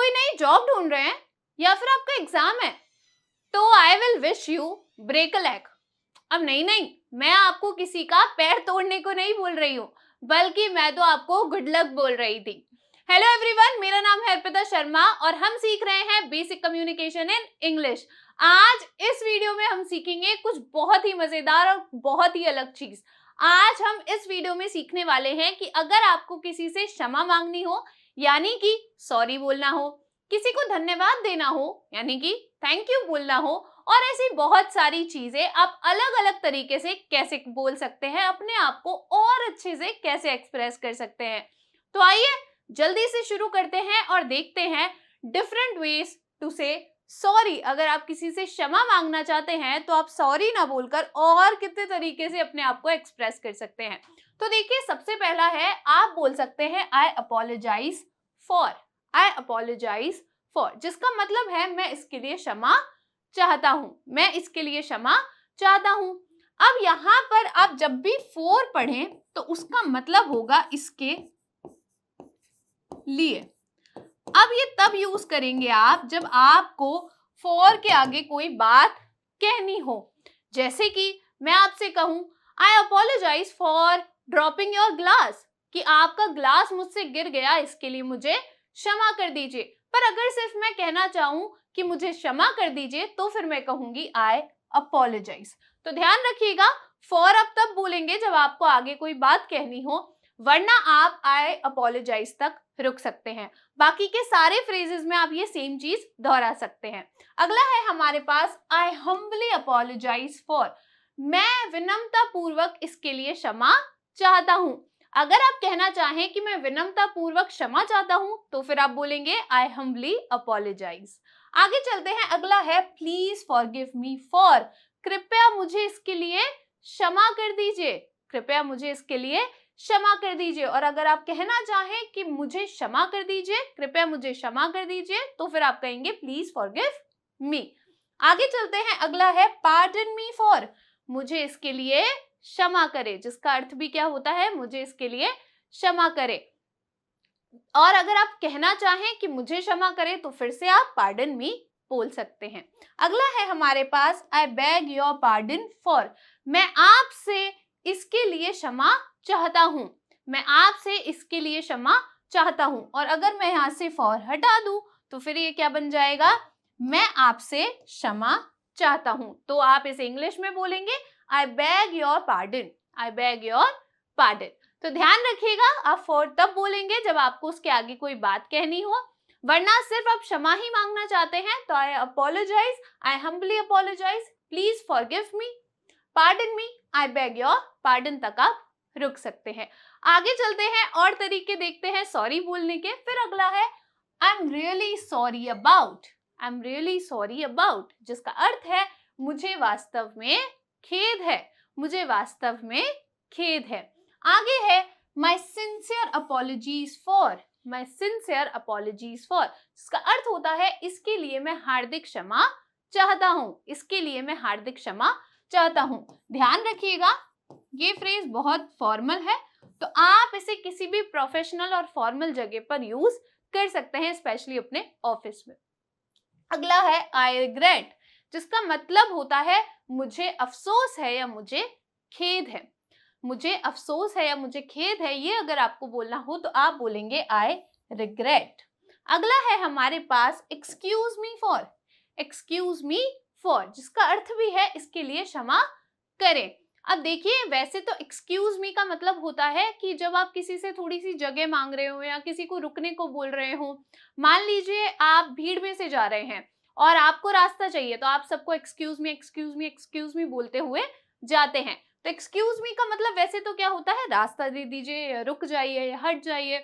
कोई नई जॉब ढूंढ रहे हैं या फिर आपका एग्जाम है तो I will wish you break a leg. अब नहीं, मैं आपको किसी का पैर तोड़ने को नहीं बोल रही हूँ, बल्कि मैं तो आपको गुड लक बोल रही थी। हेलो एवरीवन, मेरा नाम है अर्पिता शर्मा और हम सीख रहे हैं बेसिक कम्युनिकेशन इन इंग्लिश। आज इस वीडियो में हम सीखेंगे कुछ बहुत ही मजेदार और बहुत ही अलग चीज। आज हम इस वीडियो में सीखने वाले हैं कि अगर आपको किसी से क्षमा मांगनी हो यानी कि सॉरी बोलना हो, किसी को धन्यवाद देना हो यानी कि थैंक यू बोलना हो, और ऐसी बहुत सारी चीजें आप अलग अलग तरीके से कैसे बोल सकते हैं, अपने आप को और अच्छे से कैसे एक्सप्रेस कर सकते हैं। तो आइए जल्दी से शुरू करते हैं और देखते हैं डिफरेंट वेज टू से सॉरी। अगर आप किसी से क्षमा मांगना चाहते हैं तो आप सॉरी ना बोलकर और कितने तरीके से अपने आप को एक्सप्रेस कर सकते हैं। तो देखिए, सबसे पहला है आप बोल सकते हैं I apologise for. I apologise for जिसका मतलब है मैं इसके लिए क्षमा चाहता हूं, मैं इसके लिए क्षमा चाहता हूं। अब यहां पर आप जब भी फॉर पढ़ें तो उसका मतलब होगा इसके लिए। अब ये तब यूज करेंगे आप जब आपको फॉर के आगे कोई बात कहनी हो। जैसे कि मैं आपसे कहूं I apologise for dropping your glass, कि आपका ग्लास मुझसे गिर गया, इसके लिए मुझे क्षमा कर दीजिए। पर अगर सिर्फ मैं कहना चाहूं कि मुझे क्षमा कर दीजिए तो फिर मैं कहूंगी आई अपोलोजाइज। तो ध्यान रखिएगा, फॉर अब तब बोलेंगे जब आपको आगे कोई बात कहनी हो, वरना आप आई अपोलोजाइज तक रुक सकते हैं। बाकी के सारे फ्रेजेस में आप ये सेम चीज दोहरा सकते हैं। अगला है हमारे पास आई हम्बली अपोलोजाइज फॉर, मैं विनम्रता पूर्वक इसके लिए क्षमा चाहता हूं। अगर आप कहना चाहें कि मैं विनम्रता पूर्वक क्षमा चाहता हूं तो फिर आप बोलेंगे आई हम्बली अपोलोजाइज। आगे चलते हैं, अगला है प्लीज फॉरगिव मी फॉर, कृपया मुझे इसके लिए क्षमा कर दीजिए, कृपया मुझे इसके लिए क्षमा कर दीजिए। और अगर आप कहना चाहें कि मुझे क्षमा कर दीजिए, कृपया मुझे क्षमा कर दीजिए, तो फिर आप कहेंगे प्लीज फॉरगिव मी। आगे चलते हैं, अगला है पार्डन मी फॉर, मुझे इसके लिए क्षमा करे, जिसका अर्थ भी क्या होता है, मुझे इसके लिए क्षमा करे। और अगर आप कहना चाहें कि मुझे क्षमा करे तो फिर से आप पार्डन मी बोल सकते हैं। अगला है हमारे पास I beg your pardon for, मैं आपसे इसके लिए क्षमा चाहता हूं, मैं आपसे इसके लिए क्षमा चाहता हूं। और अगर मैं यहां से फॉर हटा दूं तो फिर ये क्या बन जाएगा, मैं आपसे क्षमा चाहता हूं। तो आप इसे इंग्लिश में बोलेंगे आई beg your pardon, I beg your pardon. तो ध्यान रखिएगा, आप फॉर तब बोलेंगे जब आपको उसके आगे कोई बात कहनी हो, वरना सिर्फ आप क्षमा ही मांगना चाहते हैं तो I apologise, I humbly apologise, please forgive me, pardon me, I beg your pardon तक आप रुक सकते हैं। आगे चलते हैं और तरीके देखते हैं सॉरी बोलने के। फिर अगला है I am really sorry about, I am really sorry about, जिसका अर्थ है मुझे वास्तव में खेद है, मुझे वास्तव में खेद है। आगे है my sincere apologies for, my sincere apologies for, जिसका अर्थ होता है इसके लिए मैं हार्दिक क्षमा चाहता हूं, इसके लिए मैं हार्दिक क्षमा चाहता हूं। ध्यान रखिएगा, ये फ्रेज बहुत फॉर्मल है, तो आप इसे किसी भी प्रोफेशनल और फॉर्मल जगह पर यूज कर सकते हैं, स्पेशली अपने ऑफिस में। अगला है आई रिग्रेट, जिसका मतलब होता है मुझे अफसोस है या मुझे खेद है, मुझे अफसोस है या मुझे खेद है। ये अगर आपको बोलना हो तो आप बोलेंगे आई रिग्रेट। अगला है हमारे पास excuse me for, excuse me for, जिसका अर्थ भी है इसके लिए क्षमा करें। अब देखिए, वैसे तो एक्सक्यूज मी का मतलब होता है कि जब आप किसी से थोड़ी सी जगह मांग रहे हो या किसी को रुकने को बोल रहे हो, मान लीजिए आप भीड़ में से जा रहे हैं और आपको रास्ता चाहिए तो आप सबको excuse me excuse me excuse me बोलते हुए जाते हैं। तो एक्सक्यूज मी का मतलब वैसे तो क्या होता है, रास्ता दे दीजिए, रुक जाइए, हट जाइए,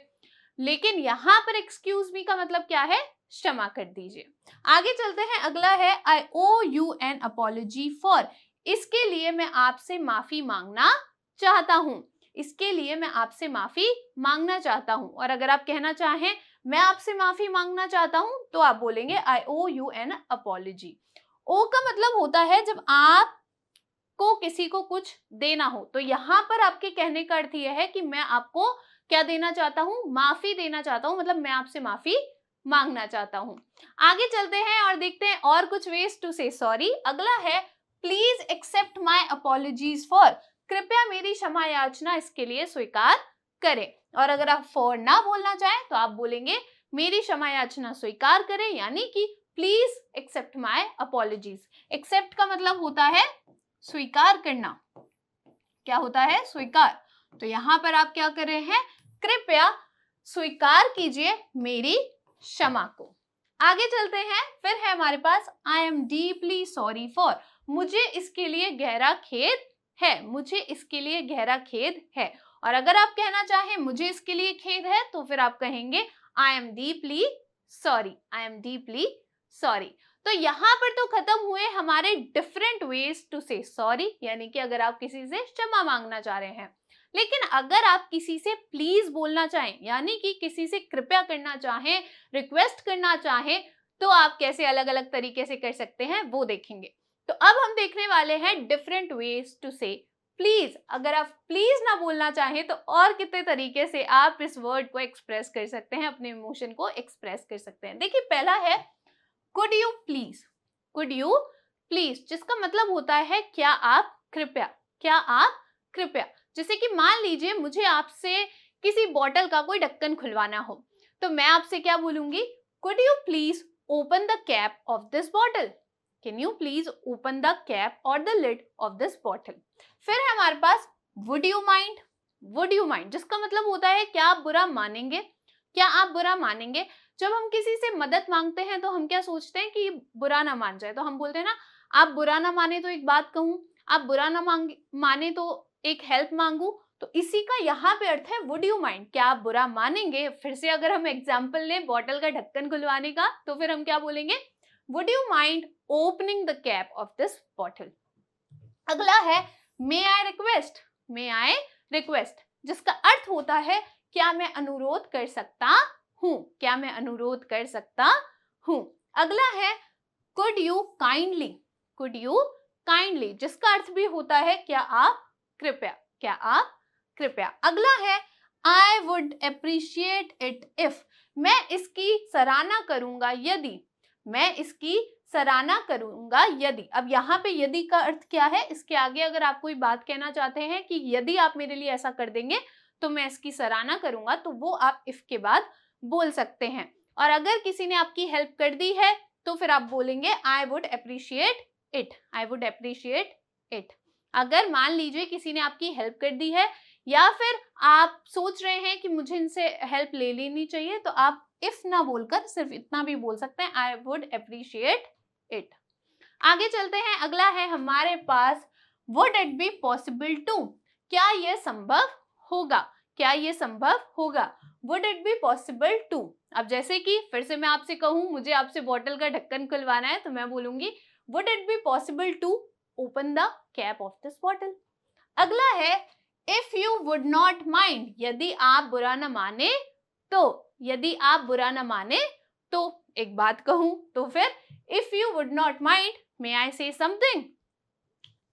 लेकिन यहाँ पर एक्सक्यूज मी का मतलब क्या है, क्षमा कर दीजिए। आगे चलते हैं, अगला है आई owe you N apology for, इसके लिए मैं आपसे माफी मांगना चाहता हूं, इसके लिए मैं आपसे माफी मांगना चाहता हूं। और अगर आप कहना चाहें मैं आपसे माफी मांगना चाहता हूं तो आप बोलेंगे आई ओ यू एन अपॉलजी। ओ का मतलब होता है जब आप को किसी को कुछ देना हो, तो यहाँ पर आपके कहने का अर्थ यह है कि मैं आपको क्या देना चाहता हूँ, माफी देना चाहता हूँ, मतलब मैं आपसे माफी मांगना चाहता हूँ। आगे चलते हैं और देखते हैं और कुछ वेज टू से सॉरी। अगला है please accept my apologies for, कृपया मेरी क्षमा याचना इसके लिए स्वीकार करें। और अगर आप फॉर ना बोलना चाहें तो आप बोलेंगे मेरी क्षमा याचना स्वीकार करें, यानी कि please accept my apologies. Accept का मतलब होता है स्वीकार करना। क्या होता है? स्वीकार। तो यहां पर आप क्या कर रहे हैं? कृपया स्वीकार कीजिए मेरी क्षमा को। आगे चलते हैं, फिर है हमारे पास I am deeply sorry for, मुझे इसके लिए गहरा खेद है, मुझे इसके लिए गहरा खेद है। और अगर आप कहना चाहें मुझे इसके लिए खेद है तो फिर आप कहेंगे आई am deeply sorry, I am deeply sorry. तो यहाँ पर तो खत्म हुए हमारे डिफरेंट वेज टू से सॉरी, यानी कि अगर आप किसी से क्षमा मांगना चाह रहे हैं। लेकिन अगर आप किसी से प्लीज बोलना चाहें, यानी कि किसी से कृपया करना चाहें, रिक्वेस्ट करना चाहें, तो आप कैसे अलग अलग तरीके से कर सकते हैं वो देखेंगे। तो अब हम देखने वाले हैं डिफरेंट वेज टू से प्लीज। अगर आप प्लीज ना बोलना चाहें तो और कितने तरीके से आप इस वर्ड को एक्सप्रेस कर सकते हैं, अपने इमोशन को एक्सप्रेस कर सकते हैं। देखिए, पहला है could you please. Could you please जिसका मतलब होता है क्या आप कृपया, क्या आप कृपया। जैसे कि मान लीजिए मुझे आपसे किसी बॉटल का कोई ढक्कन खुलवाना हो, तो मैं आपसे क्या बोलूंगी? Could you please open the cap of this bottle. Can you please open the cap और the lid off this bottle. फिर है हमारे पास would you mind. Would you mind जिसका मतलब होता है क्या आप बुरा मानेंगे, क्या आप बुरा मानेंगे। जब हम किसी से मदद मांगते हैं तो हम क्या सोचते हैं कि बुरा ना मान जाए, तो हम बोलते हैं ना आप बुरा ना माने तो एक बात कहूं, आप बुरा ना माने तो एक हेल्प मांगू। तो इसी का यहाँ पे अर्थ है वुड यू माइंड, क्या आप बुरा मानेंगे। फिर से अगर हम एग्जाम्पल लें बॉटल का ढक्कन खुलवाने का, तो फिर हम क्या बोलेंगे? Would you mind opening the cap of this bottle. अगला है मे I request. May I request जिसका अर्थ होता है क्या मैं अनुरोध कर सकता हूं, क्या मैं अनुरोध कर सकता हूं। अगला है could you kindly. Could you kindly जिसका अर्थ भी होता है क्या आप कृपया, क्या आप कृपया। अगला है I would appreciate it if, मैं इसकी सराहना करूंगा यदि, मैं इसकी सराहना करूंगा यदि। अब यहाँ पे यदि का अर्थ क्या है? इसके आगे अगर आप कोई बात कहना चाहते हैं कि यदि आप मेरे लिए ऐसा कर देंगे तो मैं इसकी सराहना करूंगा, तो वो आप इफ के बाद बोल सकते हैं। और अगर किसी ने आपकी हेल्प कर दी है तो फिर आप बोलेंगे I would appreciate it, I would appreciate it. अगर मान लीजिए किसी ने आपकी हेल्प कर दी है या फिर आप सोच रहे हैं कि मुझे इनसे हेल्प ले लेनी चाहिए, तो आप इफ ना बोलकर सिर्फ इतना भी बोल सकते हैं आई वुड अप्रिशिएट इट। आगे चलते हैं, अगला है हमारे पास would it be possible to, क्या यह संभव होगा, क्या यह संभव होगा। Would it be possible to. अब जैसे कि फिर से मैं आपसे कहूं मुझे आपसे बॉटल का ढक्कन खुलवाना है, तो मैं बोलूंगी would it be possible to open the cap of this bottle. अगला है if you would not mind, यदि आप बुरा न माने तो, यदि आप बुरा न माने तो। एक बात कहूं तो फिर if you would not mind मे आई से समथिंग।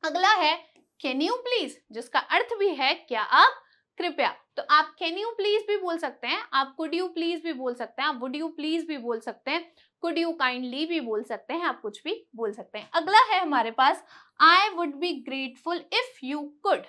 अगला है कैन यू प्लीज जिसका अर्थ भी है क्या आप कृपया। तो आप कैन यू प्लीज भी बोल सकते हैं, आप कुड यू प्लीज भी बोल सकते हैं, आप वुड यू प्लीज भी बोल सकते हैं, कुड यू काइंडली भी बोल सकते हैं, आप कुछ भी बोल सकते हैं। अगला है हमारे पास I would be grateful if you could.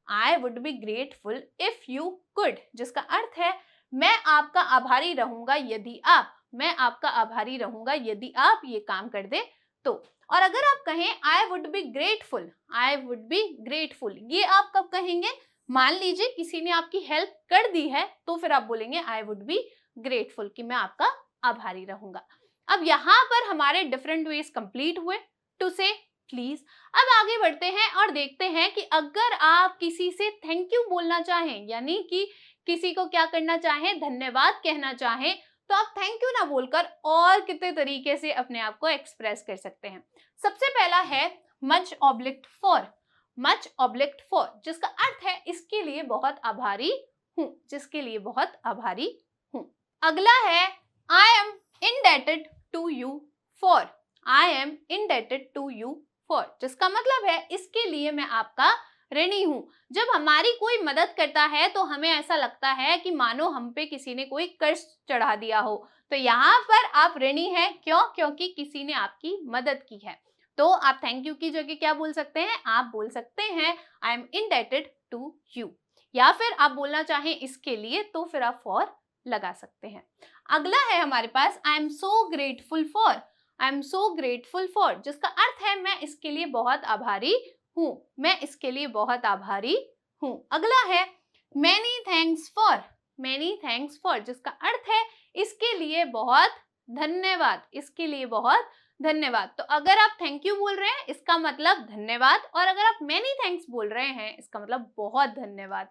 I would be grateful if you could जिसका अर्थ है मैं आपका आभारी रहूंगा यदि आप, मैं आपका आभारी रहूंगा यदि आप ये काम कर दे तो। और अगर आप कहें आई would be grateful, I would be grateful, ये आप कब कहेंगे? मान लीजिए किसी ने आपकी हेल्प कर दी है तो फिर आप बोलेंगे आई वुड बी ग्रेटफुल कि मैं आपका आभारी रहूंगा। अब यहाँ पर हमारे डिफरेंट वेज कंप्लीट हुए टू से प्लीज। अब आगे बढ़ते हैं और देखते हैं कि अगर आप किसी से थैंक यू बोलना चाहें, यानी कि किसी को क्या करना चाहें, धन्यवाद कहना चाहें, तो आप थैंक यू ना बोलकर और कितने तरीके से अपने आप को एक्सप्रेस कर सकते हैं। सबसे पहला है मच ऑब्लिक्ट फॉर। मच ऑब्लिक्ट फॉर जिसका अर्थ है इसके लिए बहुत आभारी हूं, जिसके लिए बहुत आभारी हूं। अगला है I am indebted to you for. I am indebted to you for जिसका मतलब है इसके लिए मैं आपका ऋणी हूँ। जब हमारी कोई मदद करता है तो हमें ऐसा लगता है कि मानो हम पे किसी ने कोई कर्ज चढ़ा दिया हो। तो यहाँ पर आप ऋणी हैं, क्यों? क्योंकि किसी ने आपकी मदद की है। तो आप थैंक यू की जगह क्या बोल सकते हैं? आप बोल सकते हैं I am indebted to you. या फिर आप बोलना चाहें इसके लिए तो फिर आप फॉर लगा सकते हैं। अगला है हमारे पास I am so grateful for. I am so grateful for जिसका अर्थ है मैं इसके लिए बहुत आभारी हूँ, मैं इसके लिए बहुत आभारी हूँ। अगला है many thanks for. Many thanks for जिसका अर्थ है इसके लिए बहुत धन्यवाद, इसके लिए बहुत धन्यवाद। तो अगर आप थैंक यू बोल रहे हैं इसका मतलब धन्यवाद, और अगर आप मैनी थैंक्स बोल रहे हैं इसका मतलब बहुत धन्यवाद।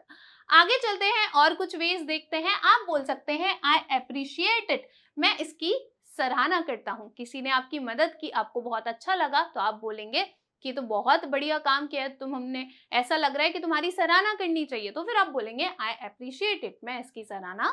आगे चलते हैं और कुछ वेज देखते हैं। आप बोल सकते हैं आई अप्रिशिएट इट, मैं इसकी सराहना करता हूँ। किसी ने आपकी मदद की, आपको बहुत अच्छा लगा, तो आप बोलेंगे कि तो बहुत बढ़िया काम किया तुम, हमने ऐसा लग रहा है कि तुम्हारी सराहना करनी चाहिए, तो फिर आप बोलेंगे आई अप्रिशिएट इट, मैं इसकी सराहना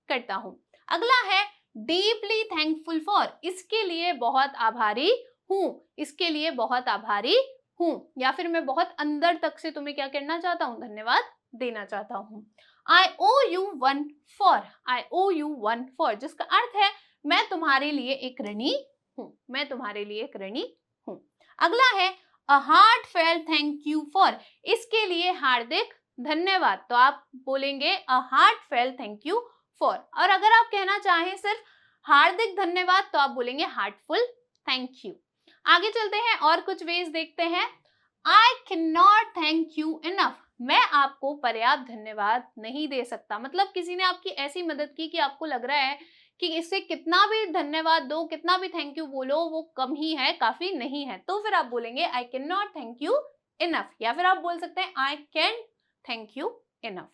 करता हूँ। अगला है डीपली थैंकफुल फॉर, इसके लिए बहुत आभारी हूँ, इसके लिए बहुत आभारी हूँ। या फिर मैं बहुत अंदर तक से तुम्हें क्या करना चाहता हूँ? धन्यवाद देना चाहता हूँ। I owe you one for. I owe you one for जिसका अर्थ है मैं तुम्हारे लिए एक ऋणी हूँ, मैं तुम्हारे लिए एक ऋणी हूँ। अगला है अ हार्टफेल्ट थैंक यू फॉर, इसके लिए हार्दिक धन्यवाद। तो आप बोलेंगे अ हार्टफेल्ट थैंक यू फॉर। और अगर आप कहना चाहें सिर्फ हार्दिक धन्यवाद तो आप बोलेंगे हार्टफुल थैंक यू। आगे चलते हैं और कुछ वेज देखते हैं। I can not thank you enough, मैं आपको पर्याप्त धन्यवाद नहीं दे सकता। मतलब किसी ने आपकी ऐसी मदद की कि आपको लग रहा है कि इससे कितना भी धन्यवाद दो, कितना भी थैंक यू बोलो, वो कम ही है, काफी नहीं है। तो फिर आप बोलेंगे I can not thank you enough. या फिर आप बोल सकते हैं I can thank you enough.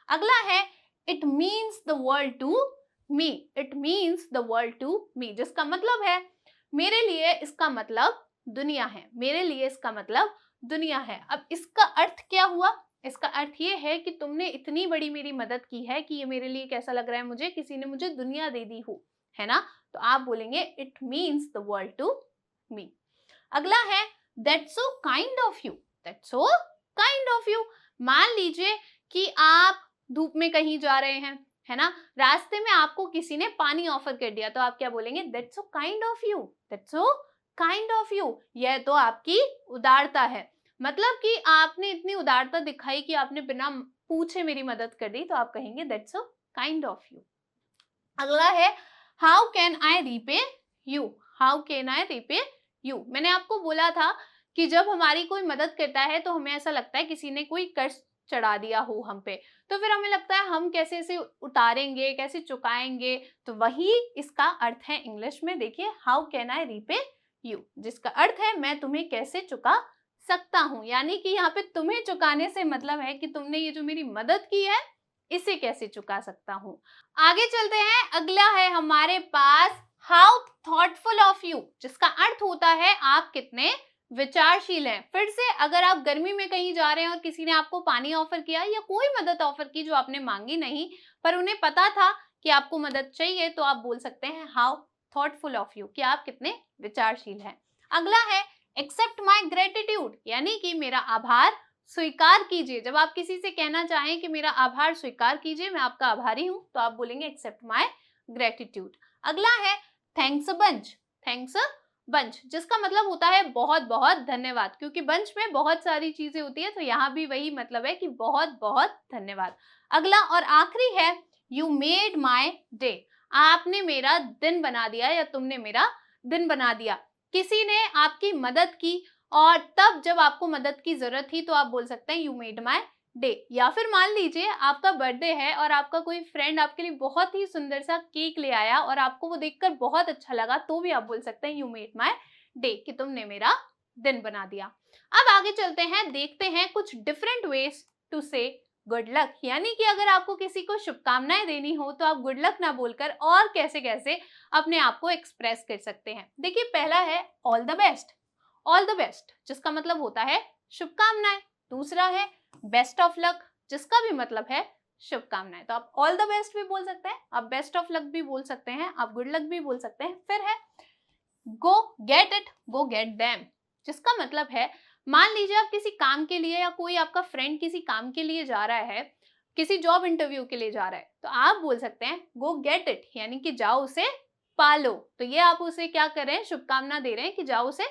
अगला है it means the world to me. It means the world to me जिसका मतलब है मेरे लिए इसका मतलब दुनिया है, मेरे लिए इसका मतलब दुनिया है। अब इसका अर्थ क्या हुआ? इसका अर्थ ये है कि तुमने इतनी बड़ी मेरी मदद की है कि ये मेरे लिए कैसा लग रहा है, मुझे किसी ने मुझे दुनिया दे दी हो, है ना? तो आप बोलेंगे it means the world to me. अगला है that's so kind of you. That's so kind of you, मान लीजिए कि आप धूप में कहीं जा रहे हैं, है ना, रास्ते में आपको किसी ने पानी ऑफर कर दिया, तो आप क्या बोलेंगे? That's so kind of you, that's so kind of you, यह तो आपकी उदारता है। मतलब कि आपने इतनी उदारता दिखाई कि आपने बिना पूछे मेरी मदद कर दी, तो आप कहेंगे that's so kind of you. अगला है how can I repay you. How can I repay you, मैंने आपको बोला था कि जब हमारी कोई मदद करता है तो हमें ऐसा लगता है किसी ने कोई कर्ज चढ़ा दिया हो हम पे, तो फिर हमें लगता है हम कैसे इसे उतारेंगे, कैसे चुकाएंगे। तो वही इसका अर्थ है इंग्लिश में। देखिए how can I repay you जिसका अर्थ है मैं तुम्हें कैसे चुका सकता हूँ। यानी कि यहाँ पे तुम्हें चुकाने से मतलब है कि तुमने ये जो मेरी मदद की है इसे कैसे चुका सकता हूँ। आगे चलते हैं। अगला है हमारे पास हाउ थॉटफुल ऑफ यू जिसका अर्थ होता है आप कितने विचारशील हैं। फिर से अगर आप गर्मी में कहीं जा रहे हैं और किसी ने आपको पानी ऑफर किया या कोई मदद ऑफर की जो आपने मांगी नहीं पर उन्हें पता था कि आपको मदद चाहिए, तो आप बोल सकते हैं हाउ थॉटफुल ऑफ यू कि आप कितने विचारशील हैं। अगला है एक्सेप्ट माई ग्रेटिट्यूड, यानी कि मेरा आभार स्वीकार कीजिए। जब आप किसी से कहना चाहें कि मेरा आभार स्वीकार कीजिए, मैं आपका आभारी हूं, तो आप बोलेंगे एक्सेप्ट माई ग्रेटिट्यूड। अगला है thanks a bunch. Thanks a bunch जिसका मतलब होता है बहुत बहुत धन्यवाद, क्योंकि बंच में बहुत सारी चीजें होती है, तो यहाँ भी वही मतलब है कि बहुत बहुत धन्यवाद। अगला और आखिरी है यू मेड माई डे, आपने मेरा दिन बना दिया या तुमने मेरा दिन बना दिया। किसी ने आपकी मदद की और तब जब आपको मदद की जरूरत थी तो आप बोल सकते हैं यू मेड माई डे। या फिर मान लीजिए आपका बर्थडे है और आपका कोई फ्रेंड आपके लिए बहुत ही सुंदर सा केक ले आया और आपको वो देखकर बहुत अच्छा लगा, तो भी आप बोल सकते हैं यू मेड माई डे कि तुमने मेरा दिन बना दिया। अब आगे चलते हैं, देखते हैं कुछ डिफरेंट वेज टू से गुड लक। यानी कि अगर आपको किसी को शुभकामनाएं देनी हो तो आप गुड लक ना बोलकर और कैसे कैसे अपने आप को एक्सप्रेस कर सकते हैं। देखिए पहला है all the best. All the best जिसका मतलब होता है शुभकामनाएं। दूसरा है बेस्ट ऑफ लक जिसका भी मतलब है शुभकामनाएं। तो आप ऑल द बेस्ट भी बोल सकते हैं, आप बेस्ट ऑफ लक भी बोल सकते हैं, आप गुड लक भी बोल सकते हैं। फिर है गो get it, go get them जिसका मतलब है मान लीजिए आप किसी काम के लिए या कोई आपका फ्रेंड किसी काम के लिए जा रहा है, किसी जॉब इंटरव्यू के लिए जा रहा है, तो आप बोल सकते हैं गो गेट इट, यानी कि जाओ उसे पालो। तो ये आप उसे क्या कर रहे हैं, शुभकामना दे रहे हैं कि जाओ उसे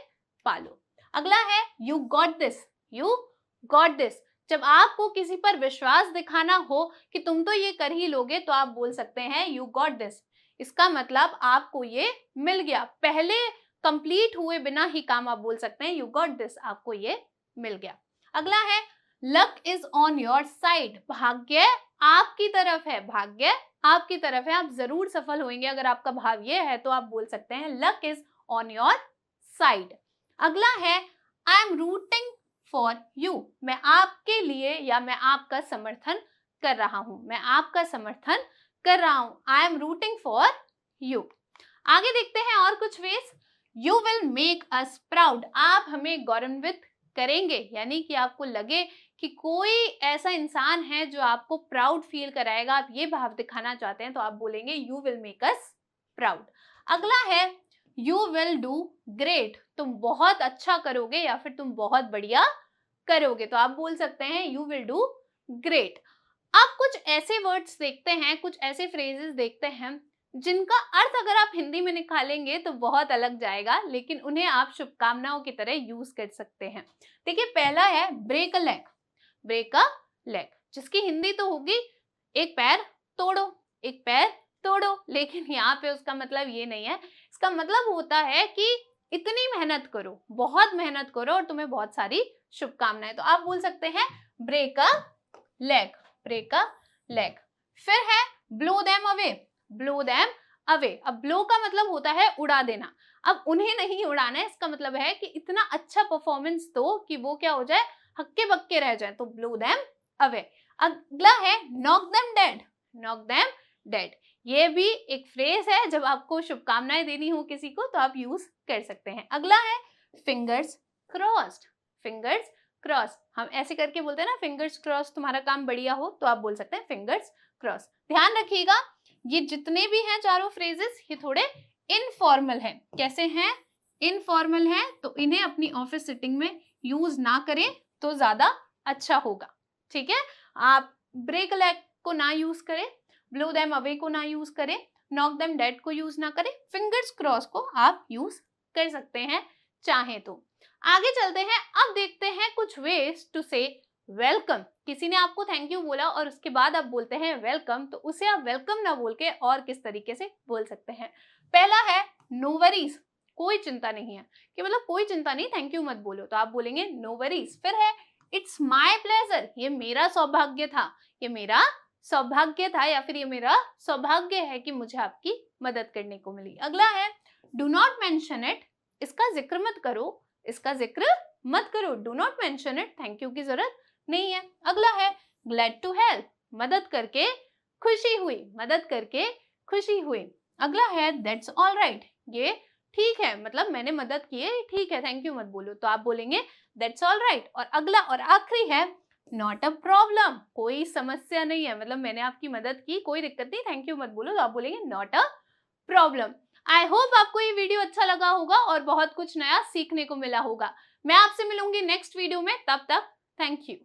पालो। अगला है you got this, you got this. जब आपको किसी पर विश्वास दिखाना हो कि तुम तो ये कर ही लोगे, तो आप बोल सकते हैं यू गॉट दिस। इसका मतलब आपको ये मिल गया, पहले कंप्लीट हुए बिना ही काम आप बोल सकते हैं यू गॉट दिस, आपको ये मिल गया। अगला है luck is on your side, भाग्य आपकी तरफ है, भाग्य आपकी तरफ है, आप जरूर सफल होंगे। अगर आपका भाव ये है तो आप बोल सकते हैं luck is on your side. अगला है I am rooting for you, मैं आपके लिए या मैं आपका समर्थन कर रहा हूं, मैं आपका समर्थन कर रहा हूं, I am rooting for you. आगे देखते हैं और कुछ ways. You will make us proud, आप हमें गौरवान्वित करेंगे, यानी कि आपको लगे कि कोई ऐसा इंसान है जो आपको प्राउड फील कराएगा, आप ये भाव दिखाना चाहते हैं, तो आप बोलेंगे you will make us proud. अगला है यू विल डू ग्रेट, तुम बहुत अच्छा करोगे या फिर तुम बहुत बढ़िया करोगे, तो आप बोल सकते हैं यू विल डू ग्रेट। अब कुछ ऐसे वर्ड्स देखते हैं, कुछ ऐसे फ्रेजेस देखते हैं जिनका अर्थ अगर आप हिंदी में निकालेंगे तो बहुत अलग जाएगा, लेकिन उन्हें आप शुभकामनाओं की तरह यूज कर सकते हैं। देखिए पहला है break a leg, break a leg, जिसकी हिंदी तो होगी एक पैर तोड़ो, एक पैर तोड़ो, लेकिन यहाँ पे उसका मतलब ये नहीं है। इसका मतलब होता है कि इतनी मेहनत करो, बहुत मेहनत करो और तुम्हें बहुत सारी शुभकामनाएं, तो आप बोल सकते हैं break a leg, break a leg. फिर है blow them away, blow them away. अब ब्लो का मतलब होता है उड़ा देना, अब उन्हें नहीं उड़ाना है, इसका मतलब है कि इतना अच्छा परफॉर्मेंस दो कि वो क्या हो जाए, हक्के बक्के रह जाए, तो ब्लो देम अवे। अगला है knock them dead, knock them dead, ये भी एक फ्रेज है, जब आपको शुभकामनाएं देनी हो किसी को तो आप यूज कर सकते हैं। अगला है फिंगर्स क्रॉस्ड, फिंगर्स क्रॉस, हम ऐसे करके बोलते हैं ना फिंगर्स क्रॉस, तुम्हारा काम बढ़िया हो, तो आप बोल सकते हैं फिंगर्स क्रॉस। ध्यान रखिएगा ये जितने भी हैं चारों फ्रेजेस, ये थोड़े इनफॉर्मल हैं। कैसे हैं, इनफॉर्मल हैं, तो इन्हें अपनी ऑफिस सिटिंग में यूज ना करें तो ज्यादा अच्छा होगा, ठीक है। आप ब्रेक लेग को ना यूज करें, ब्लो देम अवे को ना यूज करें, नॉक देम डेड को यूज ना करें, फिंगर्स क्रॉस को आप यूज कर सकते हैं चाहे तो। आगे चलते हैं, अब देखते हैं कुछ वेज टू से वेलकम। किसी ने आपको थैंक यू बोला और उसके बाद आप बोलते हैं वेलकम, तो उसे आप वेलकम ना बोल के और किस तरीके से बोल सकते हैं। पहला है नो वरीज, कोई चिंता नहीं है, कि मतलब कोई चिंता नहीं, थैंक यू मत बोलो, तो आप बोलेंगे नो वरीज। फिर है इट्स माय प्लेजर, ये मेरा सौभाग्य था, ये मेरा सौभाग्य था, या फिर ये मेरा सौभाग्य है कि मुझे आपकी मदद करने को मिली। अगला है डू नॉट मेंशन इट, इसका जिक्र मत करो, इसका जिक्र मत करो, do not mention it, thank you की जरूरत नहीं है। अगला है ग्लैड टू हेल्प, मदद करके खुशी हुई, मदद करके खुशी हुई। अगला है दैट्स ऑल राइट, ये ठीक है, मतलब मैंने मदद की है, ठीक है, थैंक यू मत बोलो, तो आप बोलेंगे दैट्स ऑल राइट। और अगला और आखिरी है नॉट अ प्रॉब्लम, कोई समस्या नहीं है, मतलब मैंने आपकी मदद की, कोई दिक्कत नहीं, थैंक यू मत बोलो, तो आप बोलेंगे not a problem. I hope आपको ये वीडियो अच्छा लगा होगा और बहुत कुछ नया सीखने को मिला होगा। मैं आपसे मिलूंगी नेक्स्ट वीडियो में, तब तक थैंक यू।